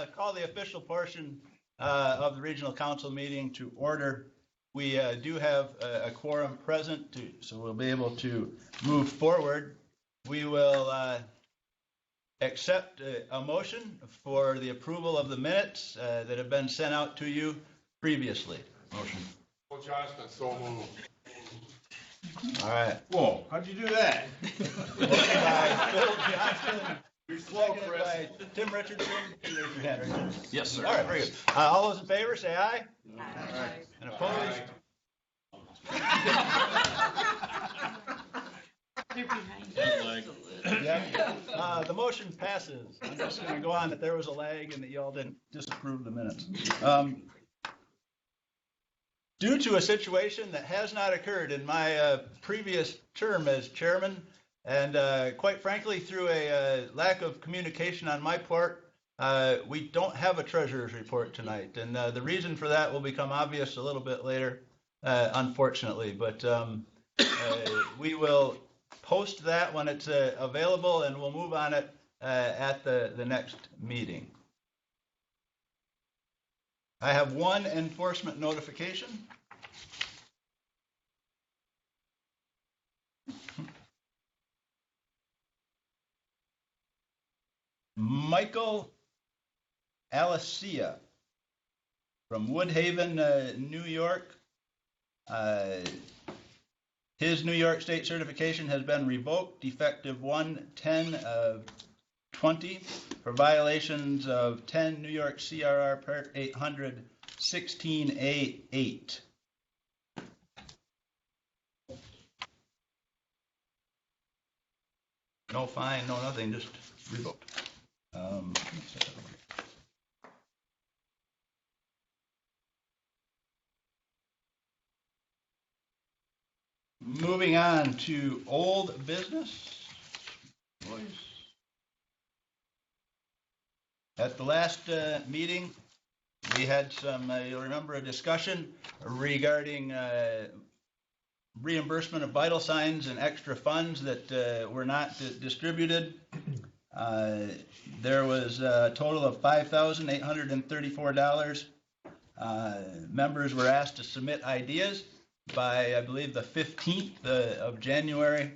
call the official portion of the Regional Council meeting to order. We do have a quorum present, so we'll be able to move forward. We will accept a motion for the approval of the minutes that have been sent out to you previously. Motion. Bill Johnston, so moved. All right. Whoa, how'd you do that? Motion by Bill Johnston. You're slow, Chris. By Tim Richardson. Raise your hand. Right? Yes, sir. All right, very good. All those in favor, say aye. Aye. And opposed? Yeah. The motion passes. I'm just going to go on that there was a lag and that you all didn't disapprove the minutes. Due to a situation that has not occurred in my previous term as chairman, and quite frankly, through a lack of communication on my part, we don't have a treasurer's report tonight. And the reason for that will become obvious a little bit later, unfortunately. But we will post that when it's available, and we'll move on it at the next meeting. I have one enforcement notification. Michael Alicia from Woodhaven, New York. His New York State certification has been revoked effective 1/10/20 for violations of 10 New York CRR Part 800 16A8. No fine, no nothing, just revoked. Moving on to old business. Boys. At the last meeting, we had some, you'll remember, a discussion regarding reimbursement of vital signs and extra funds that were not distributed. There was a total of $5,834. Members were asked to submit ideas by, I believe, the 15th of January.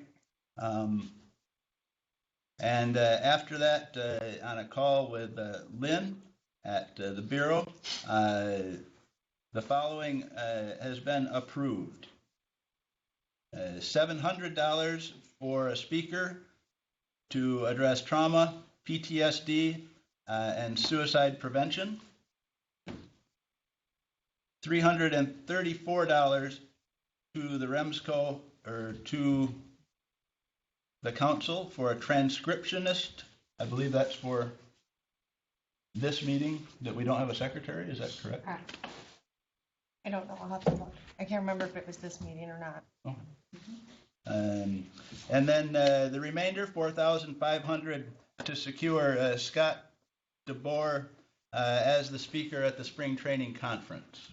And after that, on a call with Lynn at the Bureau, the following has been approved. $700 for a speaker to address trauma, PTSD, and suicide prevention. $334 to the SWREMSCO, or to the council, for a transcriptionist. I believe that's for this meeting, that we don't have a secretary. Is that correct? I don't know. I'll have to look. I can't remember if it was this meeting or not. Oh. And then the remainder, $4,500, to secure Scott DeBoer as the speaker at the spring training conference.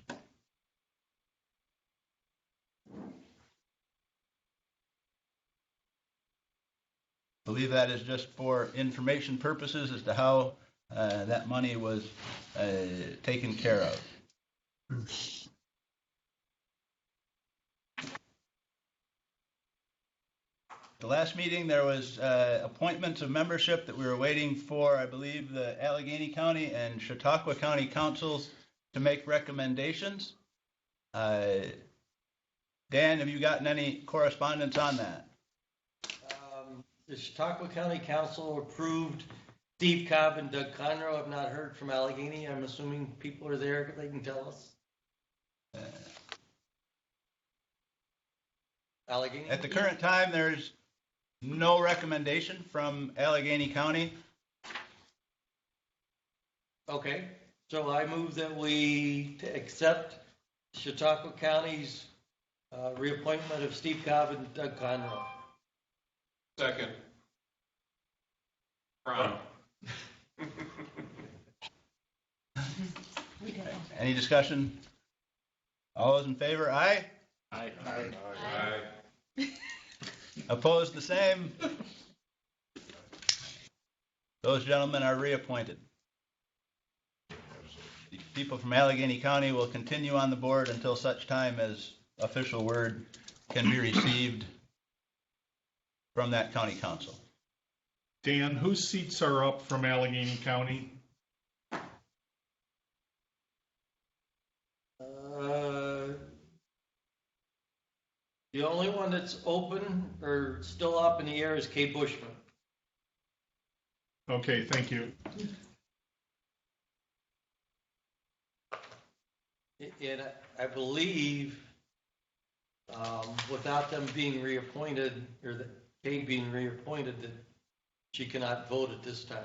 I believe that is just for information purposes as to how that money was taken care of. The last meeting, there was appointments of membership that we were waiting for, I believe, the Allegheny County and Chautauqua County councils to make recommendations. Dan, have you gotten any correspondence on that? The Chautauqua County Council approved Steve Cobb and Doug Conroe. I've not heard from Allegheny. I'm assuming people are there. They can tell us. Allegheny? At the current time, there's no recommendation from Allegheny County. Okay, so I move that we accept Chautauqua County's reappointment of Steve Cobb and Doug Conroe. Second. Brown. Any discussion? All those in favor, aye? Aye. Aye. Opposed, the same? Those gentlemen are reappointed. people from Allegheny County will continue on the board until such time as official word can be received from that county council. Dan, whose seats are up from Allegheny County? The only one that's open or still up in the air is Kay Bushman. Okay, thank you. And I believe, without them being reappointed, or that Kay being reappointed, that she cannot vote at this time.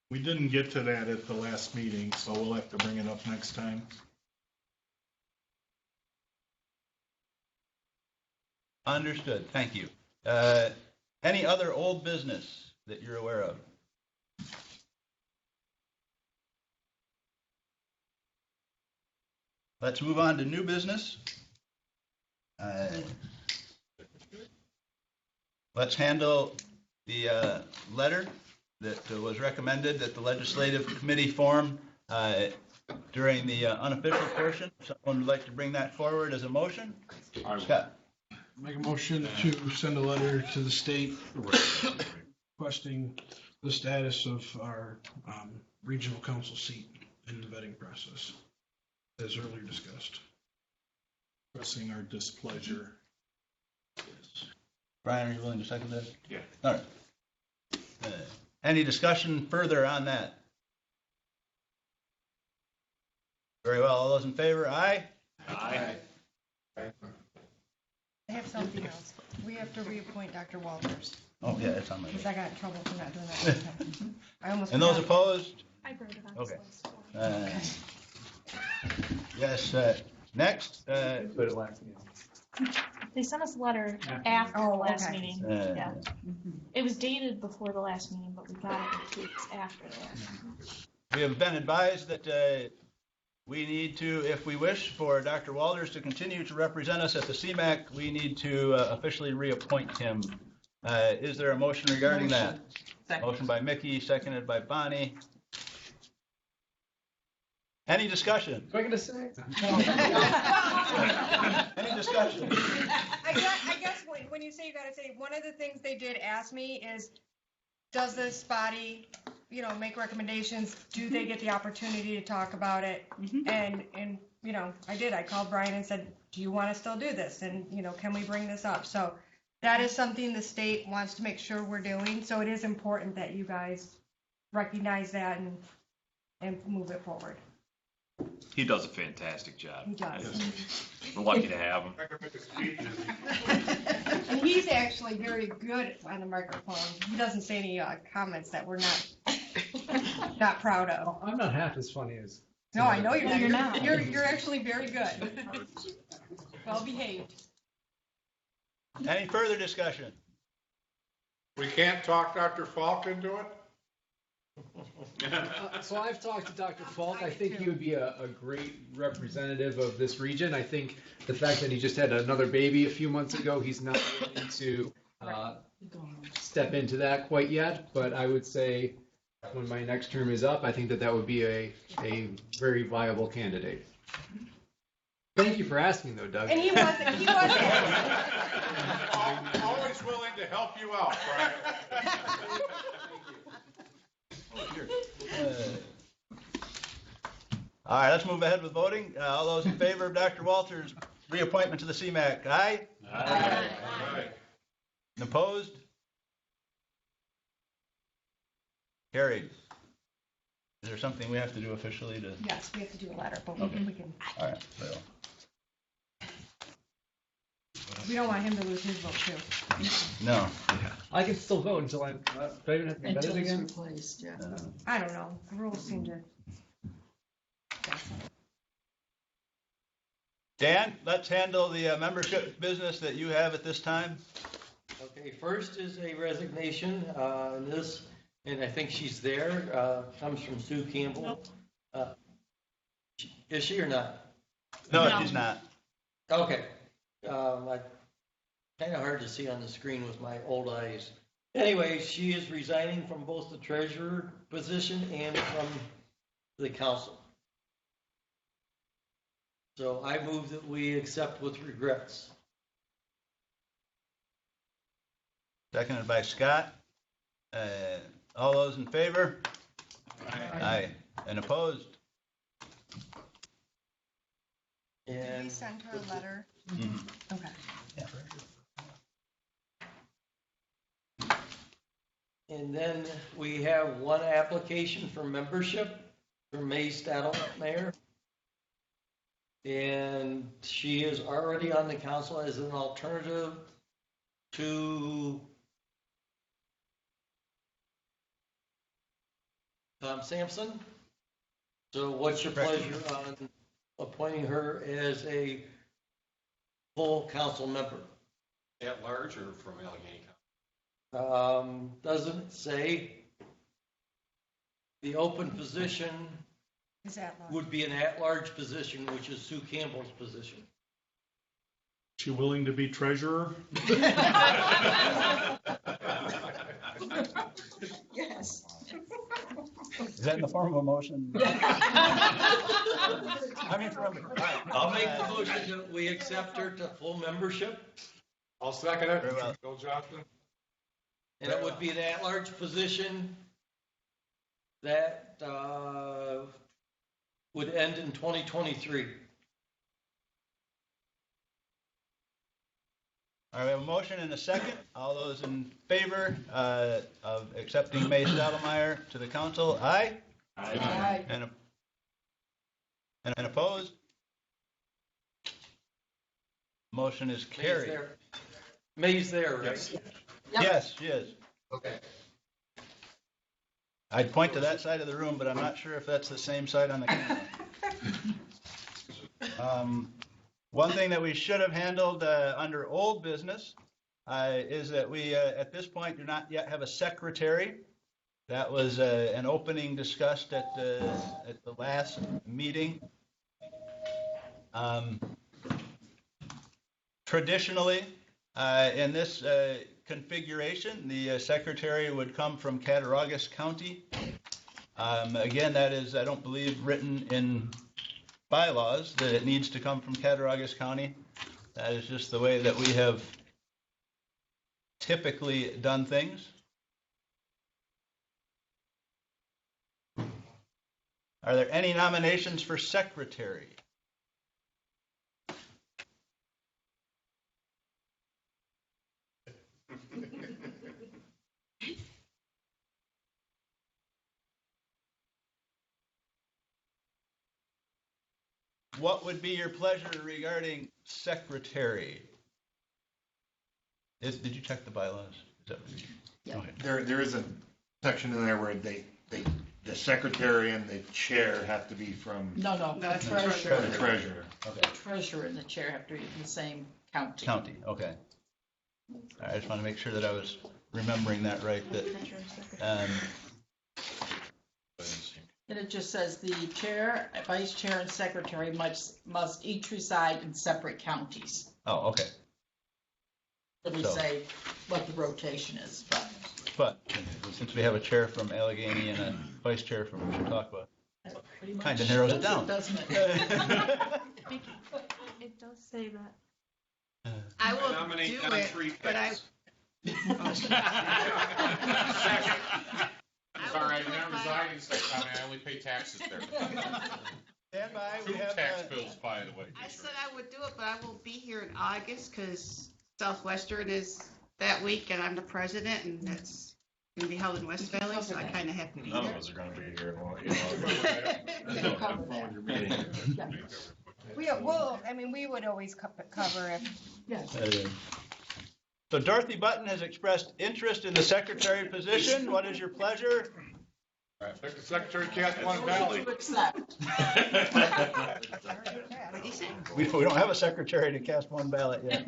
We didn't get to that at the last meeting, so we'll have to bring it up next time. Understood. Thank you. Any other old business that you're aware of? Let's move on to new business. Let's handle the letter that was recommended that the legislative committee form during the unofficial portion. Someone would like to bring that forward as a motion? Scott. Make a motion to send a letter to the state requesting the status of our regional council seat in the vetting process, as earlier discussed. Expressing our displeasure. Brian, are you willing to second that? Yeah. All right. Any discussion further on that? Very well. All those in favor? Aye. Aye. I have something else. We have to reappoint Dr. Walters, Oh, yeah, it's on my because list. I got in trouble for not doing that last time. I almost And those forgot. opposed? I wrote it on Okay. this list. Yes, next. They sent us a letter after the last okay. meeting. Yeah. It was dated before the last meeting, but we got it 2 weeks after that. We have been advised that we need to, if we wish for Dr. Walters to continue to represent us at the CMAC, we need to officially reappoint him. Is there a motion regarding that? Motion by Mickey, seconded by Bonnie. Any discussion? What am I going to say? Any discussion? I guess when you say you gotta say, one of the things they did ask me is, does this body, make recommendations? Do they get the opportunity to talk about it? And I did. I called Brian and said, do you want to still do this? And, can we bring this up? So that is something the state wants to make sure we're doing. So it is important that you guys recognize that and move it forward. He does a fantastic job. He does. We're lucky to have him. And he's actually very good on the microphone. He doesn't say any comments that we're not proud of. I'm not half as funny as. No, I know you're not. You're not. You're actually very good. Well behaved. Any further discussion? We can't talk Dr. Falk into it? So I've talked to Dr. Falk. I think he would be a great representative of this region. I think the fact that he just had another baby a few months ago, he's not willing to step into that quite yet. But I would say when my next term is up, I think that would be a very viable candidate. Thank you for asking, though, Doug. And he wasn't. Always willing to help you out, Brian. All right, let's move ahead with voting. All those in favor of Dr. Walters' reappointment to the CMAC, aye? Aye. And opposed? Carried. Is there something we have to do officially to? Yes, we have to do a letter, but Okay. we can. All right, well, We don't want him to lose his vote too. no. I can still vote until I'm. Do I even have to be vetted again? Replaced, yeah. I don't know. The rules seem to. Dan, let's handle the membership business that you have at this time. Okay, first is a resignation, and I think she's there, comes from Sue Campbell. Is she or not? No, she's not. Okay. Kind of hard to see on the screen with my old eyes. Anyway, she is resigning from both the treasurer position and from the council. So I move that we accept with regrets. Seconded by Scott. All those in favor? Aye. And opposed? Did we And send her a letter? Mhm. Okay. And then we have one application for membership for May Stadelmayer. And she is already on the council as an alternative to Tom Sampson. So what's your pleasure on appointing her as a full council member? At large or from Allegheny County? Doesn't say. The open position Is that long? would be an at-large position, which is Sue Campbell's position. She willing to be treasurer? Yes. Is that in the form of a motion? I mean, I'll make the motion that we accept her to full membership, I'll second it. Very well. Bill Johnson? and it would be an at-large position that would end in 2023. All right, we have a motion and a second. All those in favor of accepting May Stottlemyre to the council, aye? Aye. And opposed? Motion is carried. May's there, right? Yes, she is. Okay. I'd point to that side of the room, but I'm not sure if that's the same side on the camera. One thing that we should have handled under old business is that we, at this point, do not yet have a secretary. That was an opening discussed at the last meeting. Traditionally, in this configuration, the secretary would come from Cattaraugus County. Again, that is, I don't believe, written in bylaws that it needs to come from Cattaraugus County. That is just the way that we have typically done things. Are there any nominations for secretary? What would be your pleasure regarding secretary? Did you check the bylaws? Is that what you? Okay. There is a section in there where the secretary and the chair have to be from No, the the treasurer. treasurer. Okay. The treasurer and the chair have to be in the same county. County, okay. I just want to make sure that I was remembering that right, that, And it just says the chair, vice chair, and secretary must each reside in separate counties. oh, okay. It would So- say what the rotation is, But since we have a chair from Allegheny and a vice chair from Chautauqua, that pretty much Kinda narrows it does down. Doesn't it? It does say that. I I will nominate do Don it, Treat. but I. It's all right, you're not residing in State County, I only pay taxes there. stand by, we Two have, tax bills, by the way. I said I would do it, but I will be here in August because Southwestern is that week and I'm the president and that's going to be held in West Valley, so I kind of have to be None of there. us are gonna be here. We would always cover if, Yes. so Dorothy Button has expressed interest in the secretary position. What is your pleasure? Secretary Cass Valley. To accept. What'd you say? We don't have a secretary to cast one ballot yet.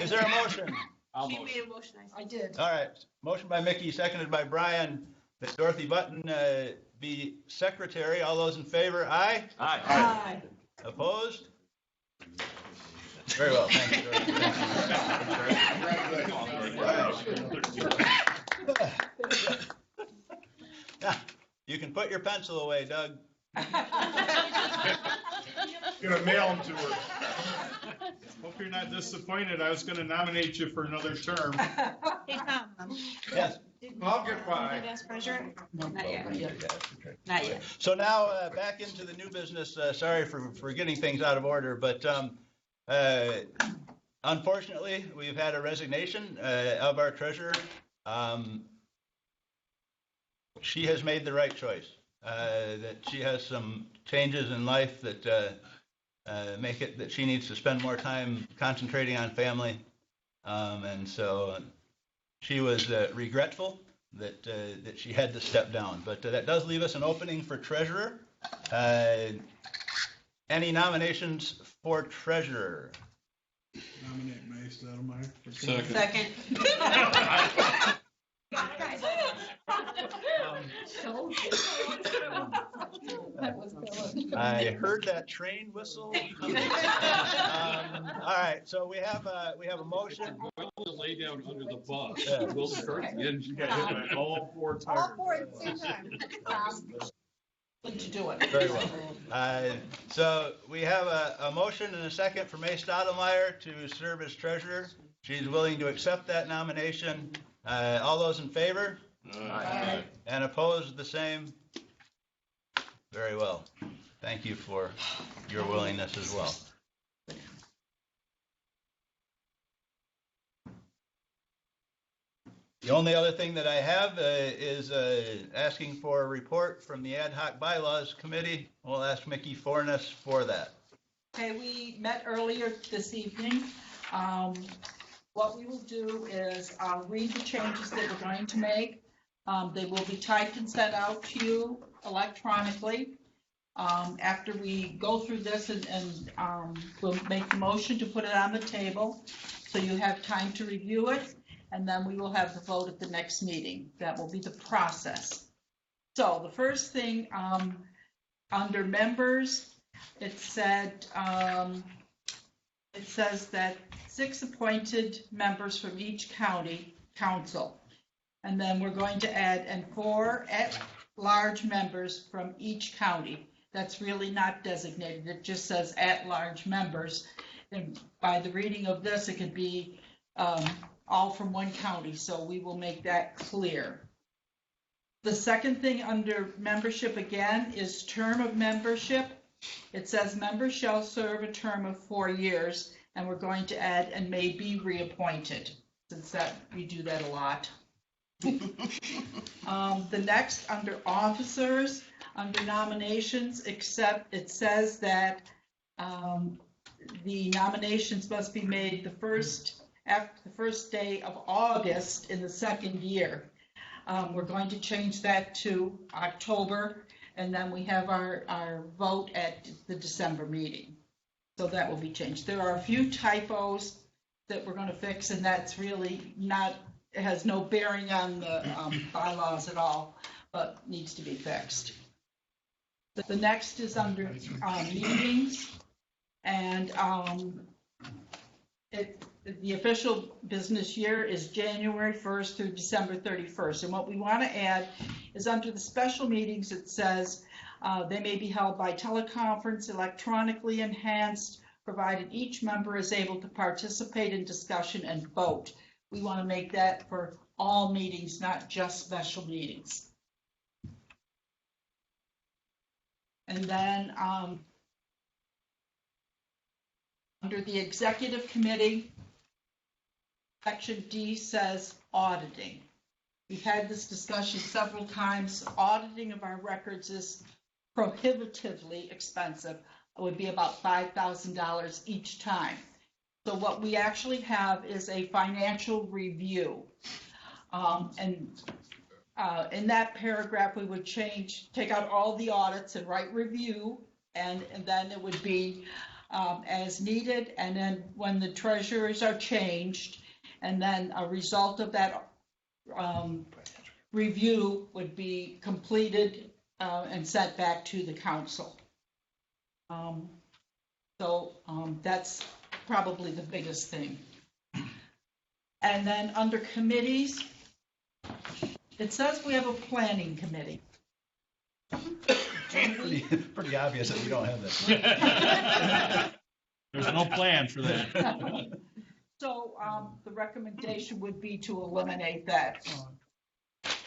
Is there a motion? She made a motion. I did. All right, motion by Mickey, seconded by Brian, that Dorothy Button be secretary. All those in favor, aye? Aye. Aye. Opposed? Very well, thank you, Dorothy. Thank you. You can put your pencil away, Doug. Gonna mail them to her. Hope you're not disappointed. I was gonna nominate you for another term. Hey, Tom. Yes. I'll get by. Vice President? Not yet. Not yet. So now, back into the new business. Sorry for getting things out of order, but unfortunately, we've had a resignation of our treasurer. She has made the right choice. That she has some changes in life that make it that she needs to spend more time concentrating on family, and so she was regretful that she had to step down. But that does leave us an opening for treasurer. Any nominations for treasurer? Nominate May Stoudemire. Second. I heard that train whistle. All right, so we have a motion. We'll lay down under the bus. Yeah. We'll start the engine. All four All tires. four at the same time. Good to do it. Very well. So we have a motion and a second for May Stoudemire to serve as treasurer. She's willing to accept that nomination. All those in favor? Aye. And opposed, the same? Very well. Thank you for your willingness as well. The only other thing that I have is asking for a report from the Ad hoc Bylaws Committee. We'll ask Mickey Fornes for that. Okay, we met earlier this evening. What we will do is I'll read the changes that we're going to make. They will be typed and sent out to you electronically. After we go through this and we'll make the motion to put it on the table so you have time to review it, and then we will have the vote at the next meeting. That will be the process. So the first thing, under members, it says that 6 appointed members from each county council. And then we're going to add, and 4 at-large members from each county. That's really not designated. It just says at-large members. And by the reading of this, it could be all from one county, so we will make that clear. The second thing under membership again is term of membership. It says members shall serve a term of 4 years, and we're going to add and may be reappointed, since that we do that a lot. The next under officers, under nominations, except it says that the nominations must be made after the first day of August in the second year. We're going to change that to October, and then we have our vote at the December meeting. So that will be changed. There are a few typos that we're going to fix, and that's really not, it has no bearing on the bylaws at all, but needs to be fixed. The next is under meetings, and the official business year is January 1st through December 31st. And what we want to add is under the special meetings, it says they may be held by teleconference, electronically enhanced, provided each member is able to participate in discussion and vote. We want to make that for all meetings, not just special meetings. And then under the executive committee, section D says auditing. We've had this discussion several times. Auditing of our records is prohibitively expensive. It would be about $5,000 each time. So what we actually have is a financial review. In that paragraph, we would take out all the audits and write review, and then it would be as needed, and then when the treasurers are changed, and then a result of that review would be completed and sent back to the council. That's probably the biggest thing. And then under committees, it says we have a planning committee. Pretty obvious that we don't have that. There's no plan for that. So, the recommendation would be to eliminate that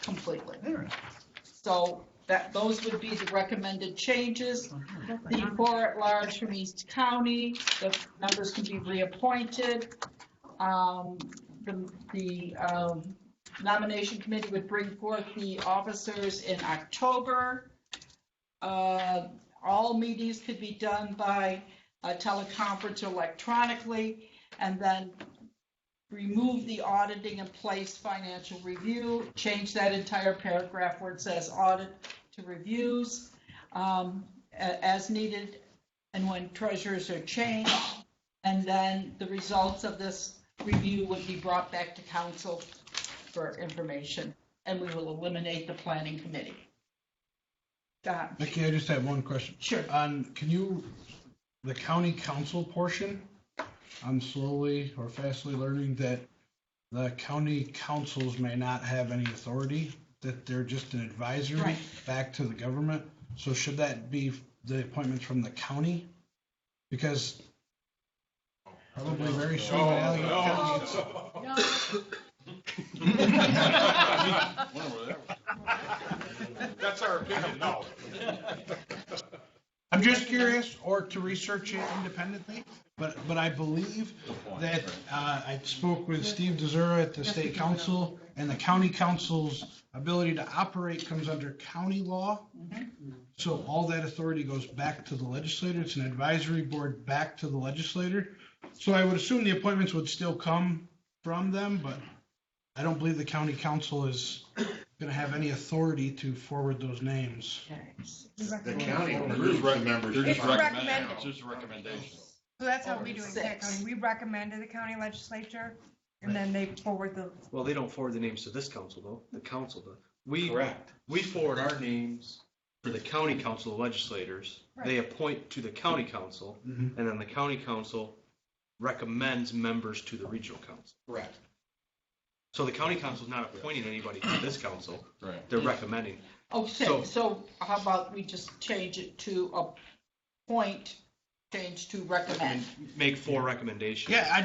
completely. So those would be the recommended changes. The 4 at large from East County, the members can be reappointed. The nomination committee would bring forth the officers in October. All meetings could be done by teleconference or electronically, and then remove the auditing and place financial review, change that entire paragraph where it says audit to reviews, as needed, and when treasurers are changed, and then the results of this review would be brought back to council for information, and we will eliminate the planning committee. Don? Vicki, I just have one question. Sure. The county council portion, I'm slowly or fastly learning that the county councils may not have any authority, that they're just an advisory back to the government. So should that be the appointments from the county? Because probably very soon in Allegheny County. That's our opinion, no. I'm just curious, or to research it independently, but I believe that I spoke with Steve DeZura at the state council, and the county council's ability to operate comes under county law. So all that authority goes back to the legislator. It's an advisory board back to the legislator. So I would assume the appointments would still come from them, but I don't believe the county council is going to have any authority to forward those names. The county approves the members. It's recommended. It's just a recommendation. So that's how we do it in Sac County. We recommend to the county legislature, and then they forward the. Well, they don't forward the names to this council, though. The council does. Correct. We forward our names for the county council legislators. Right. They appoint to the county council, and then the county council recommends members to the regional council. Correct. So the county council is not appointing anybody to this council. Right. They're recommending. Okay, so how about we just change it to appoint, change to recommend? Make 4 recommendations. Yeah, I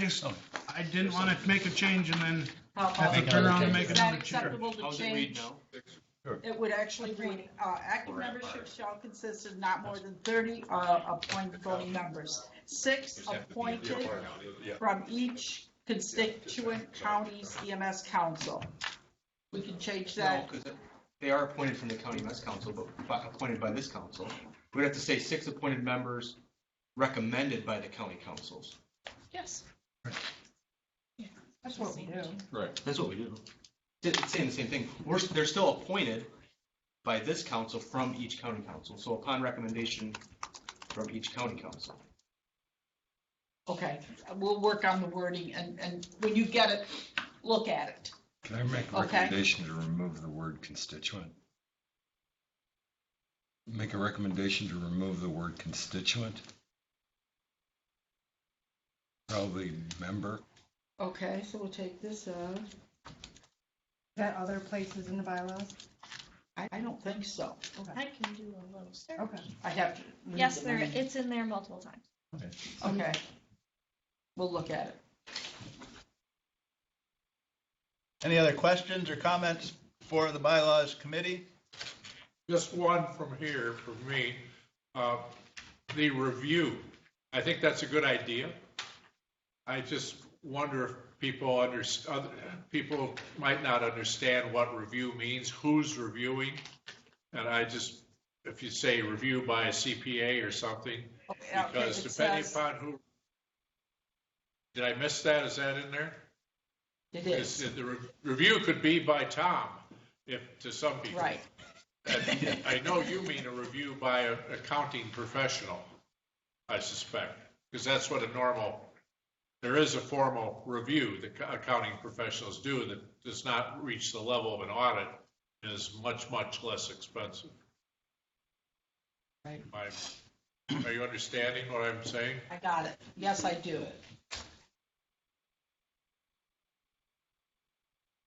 didn't want to make a change and then How have to about, turn around and make is that another change. acceptable to How's it read change? now? It would actually read, active membership shall consist of not more than 30 appointed voting members. 6 appointed from each constituent county's EMS council. We can change No, that. because they are appointed from the county EMS council, but appointed by this council. We'd have to say 6 appointed members recommended by the county councils. Yes. That's what we do. Right. That's what we do. It's saying the same thing. They're still appointed by this council from each county council. So upon recommendation from each county council. Okay, we'll work on the wording, and when you get it, look at it. Can I make a Okay. recommendation to remove the word constituent? Make a recommendation to remove the word constituent? Probably member. Okay, so we'll take this out. Is that other places in the bylaws? I don't think so. I can do a little search. Okay. I have to. read Yes, the name. it's in there multiple times. Okay. We'll look at it. Any other questions or comments for the bylaws committee? Just one from here, from me. The review, I think that's a good idea. I just wonder if people might not understand what review means, who's reviewing. And if you say review by a CPA or something, because depending upon who, did I miss that? Is that in there? It is. The review could be by Tom, to some people. Right. And I know you mean a review by an accounting professional, I suspect, because that's what there is a formal review that accounting professionals do that does not reach the level of an audit and is much, much less expensive. Right. Are you understanding what I'm saying? I got it. Yes, I do.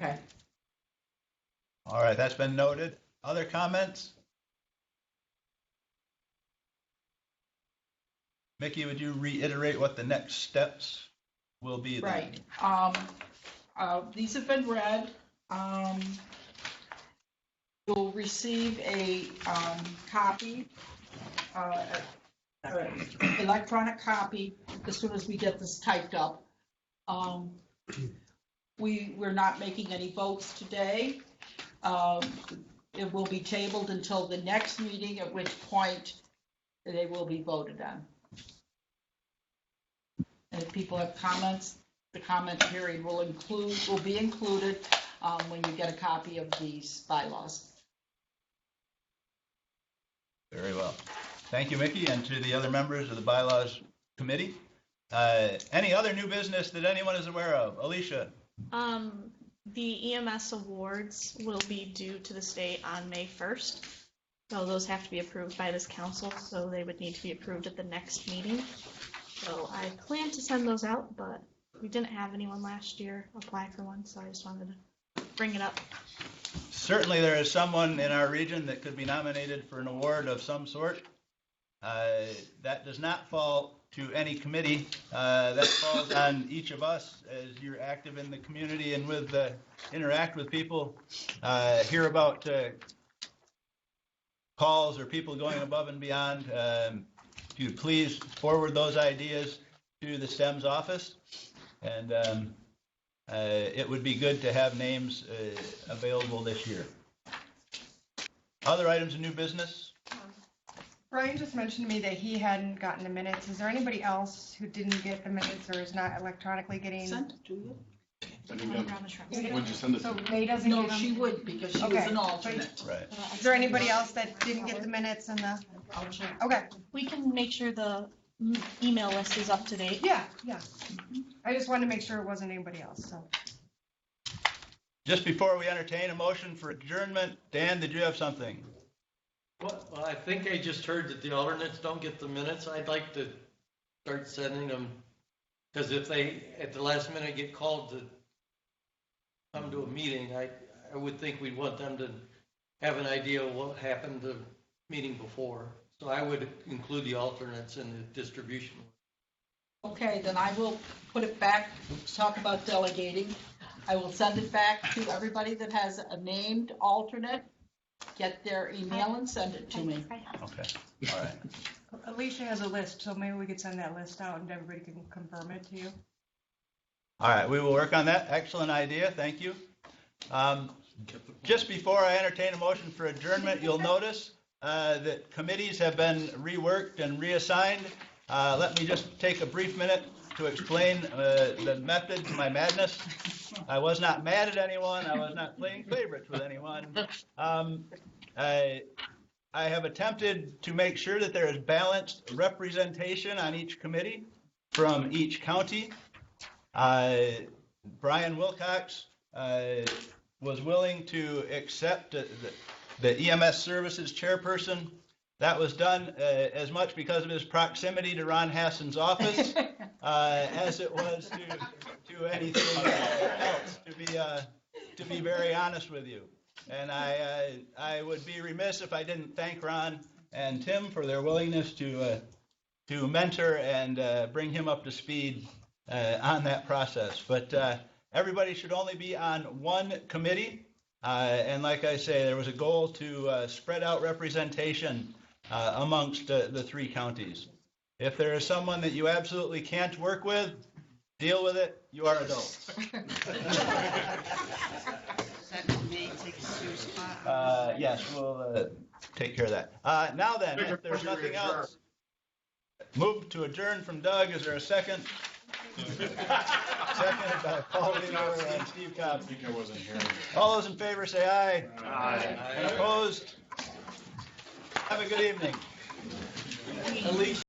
Okay. All right, that's been noted. Other comments? Mickey, would you reiterate what the next steps will be then? Right. These have been read. You'll receive a copy, electronic copy as soon as we get this typed up. We're not making any votes today. It will be tabled until the next meeting, at which point they will be voted on. And if people have comments, the comment period will be included when you get a copy of these bylaws. Very well. Thank you, Mickey, and to the other members of the Bylaws Committee. Any other new business that anyone is aware of? Alicia? The EMS awards will be due to the state on May 1st. So those have to be approved by this council, so they would need to be approved at the next meeting. So I plan to send those out, but we didn't have anyone last year apply for one, so I just wanted to bring it up. Certainly there is someone in our region that could be nominated for an award of some sort. That does not fall to any committee. That falls on each of us as you're active in the community and interact with people, hear about calls or people going above and beyond. If you please forward those ideas to the STEMS office, and it would be good to have names available this year. Other items of new business? Brian just mentioned to me that he hadn't gotten the minutes. Is there anybody else who didn't get the minutes or is not electronically getting? Sent to you? Would you send it So to? May doesn't No, get them? she would, because she was Okay. an alternate. Right. Is there anybody else that didn't get the minutes and the? Okay. We can make sure the email list is up to date. Yeah. I just wanted to make sure it wasn't anybody else, so. Just before we entertain a motion for adjournment, Dan, did you have something? Well, I think I just heard that the alternates don't get the minutes. I'd like to start sending them, because if they, at the last minute, get called to come to a meeting, I would think we'd want them to have an idea of what happened the meeting before. So I would include the alternates in the distribution. Okay, then I will put it back, talk about delegating. I will send it back to everybody that has a named alternate, get their email and send it to me. Okay, all right. Alicia has a list, so maybe we could send that list out and everybody can confirm it to you. All right, we will work on that. Excellent idea, thank you. Just before I entertain a motion for adjournment, you'll notice that committees have been reworked and reassigned. Let me just take a brief minute to explain the method to my madness. I was not mad at anyone. I was not playing favorites with anyone. I have attempted to make sure that there is balanced representation on each committee from each county. Brian Wilcox was willing to accept the EMS services chairperson. That was done as much because of his proximity to Ron Hassan's office as it was to anything else, to be very honest with you. And I would be remiss if I didn't thank Ron and Tim for their willingness to mentor and bring him up to speed on that process. But everybody should only be on one committee. And like I say, there was a goal to spread out representation amongst the three counties. If there is someone that you absolutely can't work with, deal with it. You are adults. Yes, we'll take care of that. Now then, if there's nothing else, move to adjourn from Doug. Is there a second? Second by Paul Weaver and Steve Cobb. I think I wasn't here. All those in favor say aye. Aye. And opposed? Have a good evening.